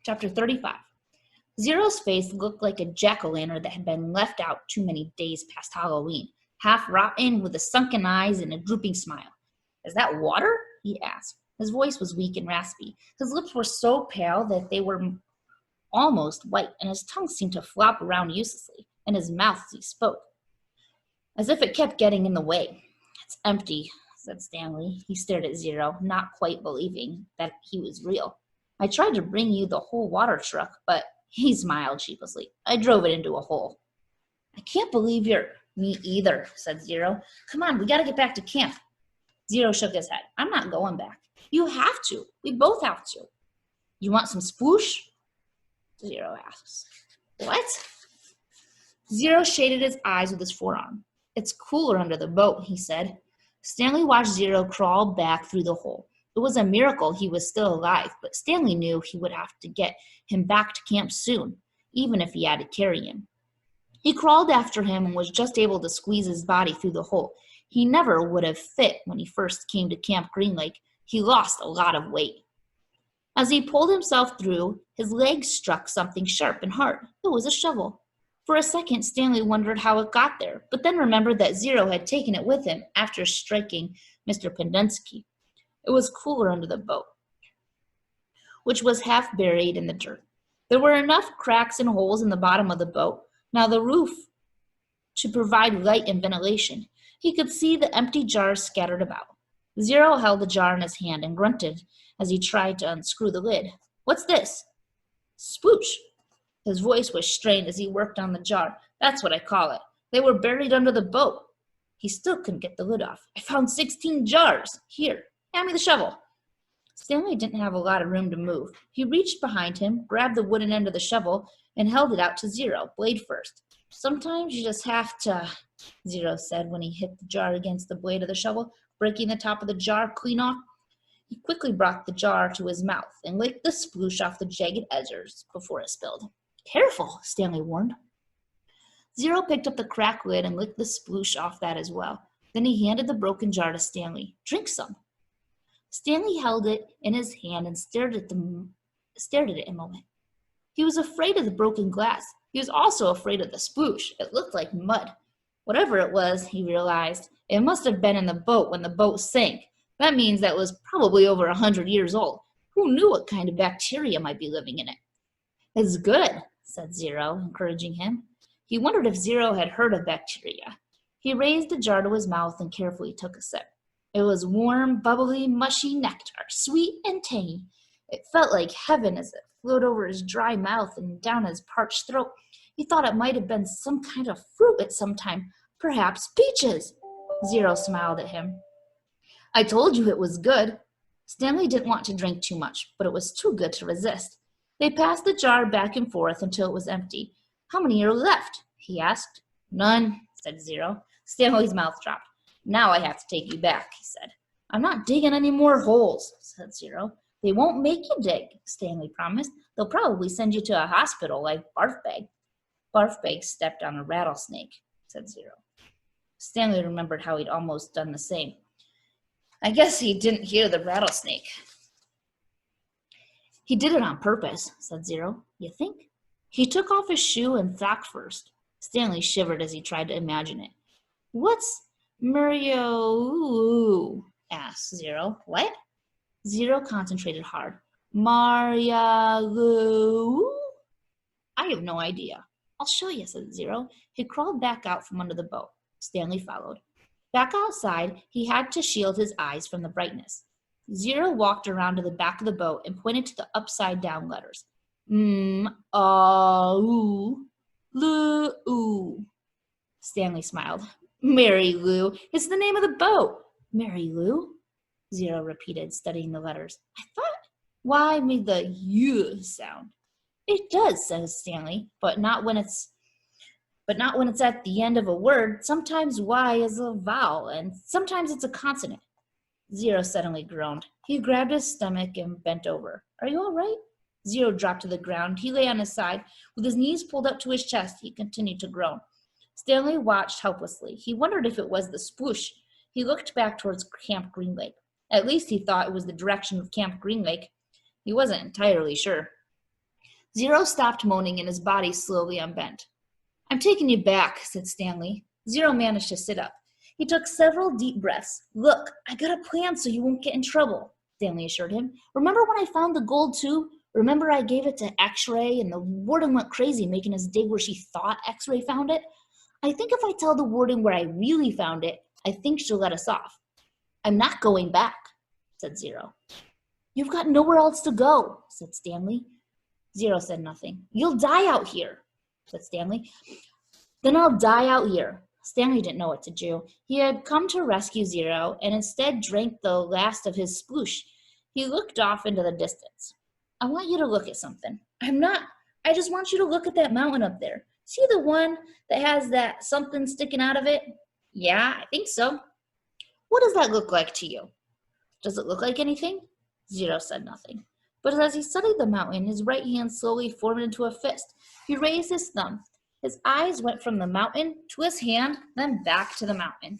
Chapter 35. Zero's face looked like a jack-o'-lantern that had been left out too many days past Halloween, half rotten with the sunken eyes and a drooping smile. "Is that water?" he asked. His voice was weak and raspy. His lips were so pale that they were almost white, and his tongue seemed to flop around uselessly in his mouth as he spoke, as if it kept getting in the way. "It's empty," said Stanley. He stared at Zero, not quite believing that he was real. "I tried to bring you the whole water truck, but," he smiled sheepishly, "I drove it into a hole." "I can't believe you're—" "Me either," said Zero. "Come on, we gotta get back to camp." Zero shook his head. "I'm not going back." "You have to. We both have to." "You want some sploosh?" Zero asks. "What?" Zero shaded his eyes with his forearm. "It's cooler under the boat," he said. Stanley watched Zero crawl back through the hole. It was a miracle he was still alive, but Stanley knew he would have to get him back to camp soon, even if he had to carry him. He crawled after him and was just able to squeeze his body through the hole. He never would have fit when he first came to Camp Green Lake. He lost a lot of weight. As he pulled himself through, his legs struck something sharp and hard. It was a shovel. For a second, Stanley wondered how it got there, but then remembered that Zero had taken it with him after striking Mr. Pendenski. It was cooler under the boat, which was half buried in the dirt. There were enough cracks and holes in the bottom of the boat, now the roof, to provide light and ventilation. He could see the empty jars scattered about. Zero held the jar in his hand and grunted as he tried to unscrew the lid. "What's this?" "Sploosh." His voice was strained as he worked on the jar. "That's what I call it. They were buried under the boat." He still couldn't get the lid off. "I found 16 jars. Here, hand me the shovel." Stanley didn't have a lot of room to move. He reached behind him, grabbed the wooden end of the shovel, and held it out to Zero, blade first. "Sometimes you just have to," Zero said when he hit the jar against the blade of the shovel, breaking the top of the jar clean off. He quickly brought the jar to his mouth and licked the sploosh off the jagged edges before it spilled. "Careful," Stanley warned. Zero picked up the cracked lid and licked the sploosh off that as well. Then he handed the broken jar to Stanley. "Drink some." Stanley held it in his hand and stared at it a moment. He was afraid of the broken glass. He was also afraid of the sploosh. It looked like mud. Whatever it was, he realized, it must have been in the boat when the boat sank. That means that it was probably over 100 years old. Who knew what kind of bacteria might be living in it? "It's good," said Zero, encouraging him. He wondered if Zero had heard of bacteria. He raised the jar to his mouth and carefully took a sip. It was warm, bubbly, mushy nectar, sweet and tangy. It felt like heaven as it flowed over his dry mouth and down his parched throat. He thought it might have been some kind of fruit at some time, perhaps peaches. Zero smiled at him. "I told you it was good." Stanley didn't want to drink too much, but it was too good to resist. They passed the jar back and forth until it was empty. "How many are left?" he asked. "None," said Zero. Stanley's mouth dropped. "Now I have to take you back," he said. "I'm not digging any more holes," said Zero. "They won't make you dig," Stanley promised. "They'll probably send you to a hospital like Barfbag." "Barfbag stepped on a rattlesnake," said Zero. Stanley remembered how he'd almost done the same. I guess he didn't hear the rattlesnake. "He did it on purpose," said Zero. "You think?" He took off his shoe and sock first. Stanley shivered as he tried to imagine it. "What's Mario?" asked Zero. "What?" Zero concentrated hard. "Mario?" "I have no idea." "I'll show you," said Zero. He crawled back out from under the boat. Stanley followed. Back outside, he had to shield his eyes from the brightness. Zero walked around to the back of the boat and pointed to the upside-down letters. M-A-U, Lou. Stanley smiled. "Mary Lou, it's the name of the boat." "Mary Lou?" Zero repeated, studying the letters. "I thought Y made the U sound." "It does," says Stanley, but not when it's at the end of a word. Sometimes Y is a vowel, and sometimes it's a consonant. Zero suddenly groaned. He grabbed his stomach and bent over. "Are you all right?" Zero dropped to the ground. He lay on his side. With his knees pulled up to his chest, he continued to groan. Stanley watched helplessly. He wondered if it was the sploosh. He looked back towards Camp Green Lake. At least he thought it was the direction of Camp Green Lake. He wasn't entirely sure. Zero stopped moaning and his body slowly unbent. I'm taking you back, said Stanley. Zero managed to sit up. He took several deep breaths. Look, I got a plan so you won't get in trouble, Stanley assured him. Remember when I found the gold tube? Remember I gave it to X-Ray and the warden went crazy making us dig where she thought X-Ray found it? I think if I tell the warden where I really found it, I think she'll let us off. I'm not going back, said Zero. You've got nowhere else to go, said Stanley. Zero said nothing. You'll die out here, said Stanley. Then I'll die out here. Stanley didn't know what to do. He had come to rescue Zero and instead drank the last of his sploosh. He looked off into the distance. I want you to look at something. I just want you to look at that mountain up there. See the one that has that something sticking out of it? Yeah, I think so. What does that look like to you? Does it look like anything? Zero said nothing. But as he studied the mountain, his right hand slowly formed into a fist. He raised his thumb. His eyes went from the mountain to his hand, then back to the mountain.